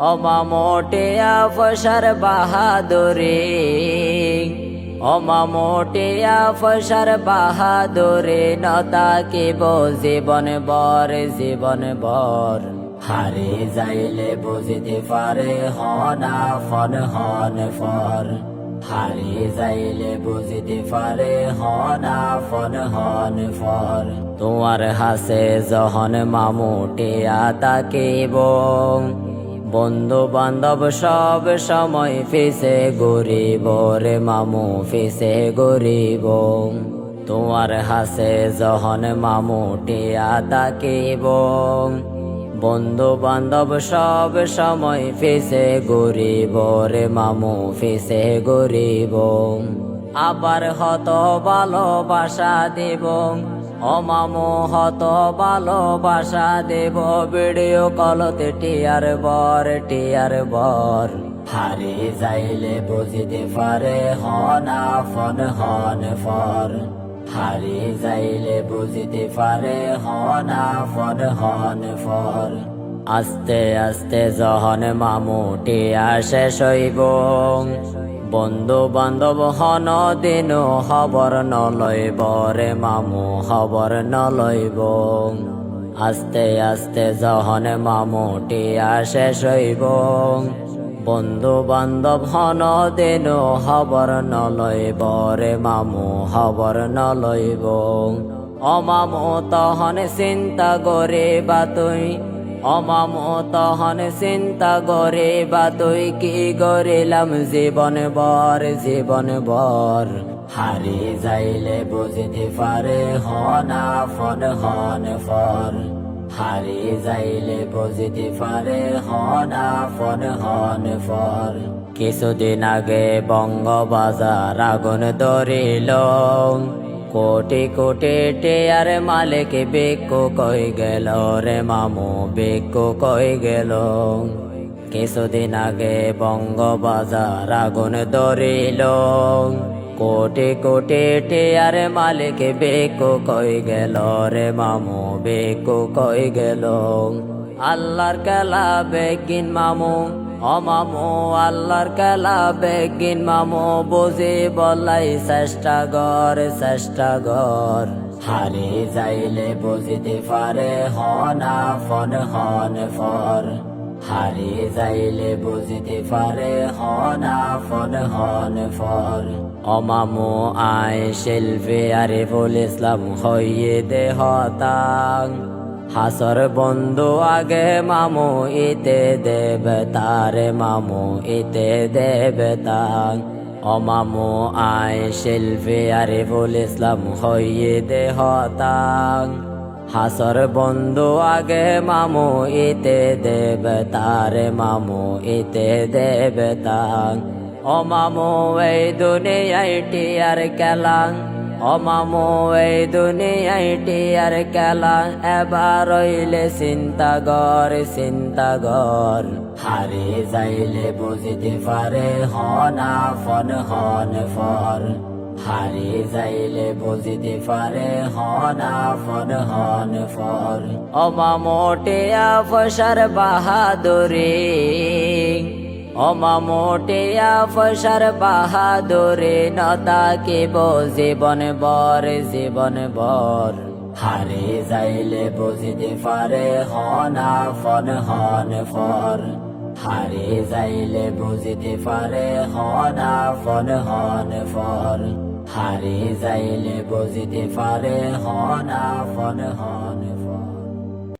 অমামোটিয়া ফসার বাহাদুরি, অমামোটিয়া ফসার বাহাদুরি, নতাকিব জীবন বর জীবন বর। হারি যাইলে বুঝিতে পারে হনা ফন হন ফর, হারি যাইলে বুঝিতে পারে হনা ফন হন ফর। তোমার হাসে যখন মামুটিয়া তাকিব, বন্ধু বান্ধব সব সময় ফিসে গরিব রে মামু ফিসে গরিব। তোমার হাসে যখন মামুটিয়া তাকিব, বন্ধু বান্ধব সব সময় ফিসে গরিব রে মামু ফিসে গরিব। আবার হত ভালোবাসা দিব, ও মামু হত ভালোবাসা দেব, ভিডিও কলতে টিয়ার বর টিয়ার বর। হারি যাইলে বুঝিতে পারে হনা ফন হন ফর, হারি যাইলে বুঝিতে পারে হনা ফন হন ফর। আস্তে আস্তে যখন মামুটিয়া শেষ হইব, বন্ধু বান্ধব হন দিন খবর নলইব রে মামু খবর নলইব। আস্তে আস্তে যখন মামুটিয়া শেষ হইব, বন্ধু বান্ধব হন দিন খবর নলইব রে মামু খবর নলইব। ও মামু তখন চিন্তা করিবা তুই, ও মামু তখন চিন্তা করিবা তুই, কি করিলাম জীবন বর জীবন বর। হারি যাইলে বুঝিতে পারে হনা ফন হন ফর, হারি যাইলে বুঝিতে পারে হনা ফন হন ফর। কিছুদিন আগে বঙ্গবাজার আগুন ধরিল, কোটি কোটি টেয়ার মালিক বিক্কু কই গেল রে মামু বিক্কু কই গেল। কিছুদিন আগে বঙ্গবাজার আগুন ধরিল, কোটি কোটি টেয়ার মালিক বিক্কু কই গেল রে মামু বিক্কু কই গেল। আল্লাহর খেলা বেগিন মামু, ও মামু আল্লাহর খেলা বেগিন মামু, বুঝি বলাই চেষ্টা কর চেষ্টা কর। হারি যাইলে বুঝিতে পারে হনা ফন হন ফর, হারি যাইলে বুঝিতে পারে হনা ফন হন ফর। ও মামু আয় শিল্পী আরিফুল ইসলাম হইয়ে দেহতাং, হাসর বন্ধু আগে মামু ইতে দেবে তারে মামু ইতে দেবে তাং। ও মামু আয় শিল্পী আরিফুল ইসলাম হইয়ে দেহতাং, হাসর বন্ধু আগে মামু ইতে দেবে তারে মামু ইতে দেবে তাং। ও মামু এই দুনিয়ায় টিয়ার খেলা, ও মামু এই দুনিয়ায় টিয়ার খেলা, এবার হইলে চিন্তা কর চিন্তা কর। হারি যাইলে বুঝিতে পারে হনা ফন হন ফর, হারি যাইলে বুঝিতে পারে হনা ফন হন ফর। ও মামুটিয়া ফসার বাহাদুরি, ও মামুটিয়া ফসার বাহাদুরি, নতাকিব জীবন বর জীবন বর। হারি যাইলে বুঝিতে পারে হনা ফন হন ফর, হারি যাইলে বুঝিতে পারে হনা ফন হন ফর। হারি যাইলে বুঝিতে পারে হনা ফন হন ফর।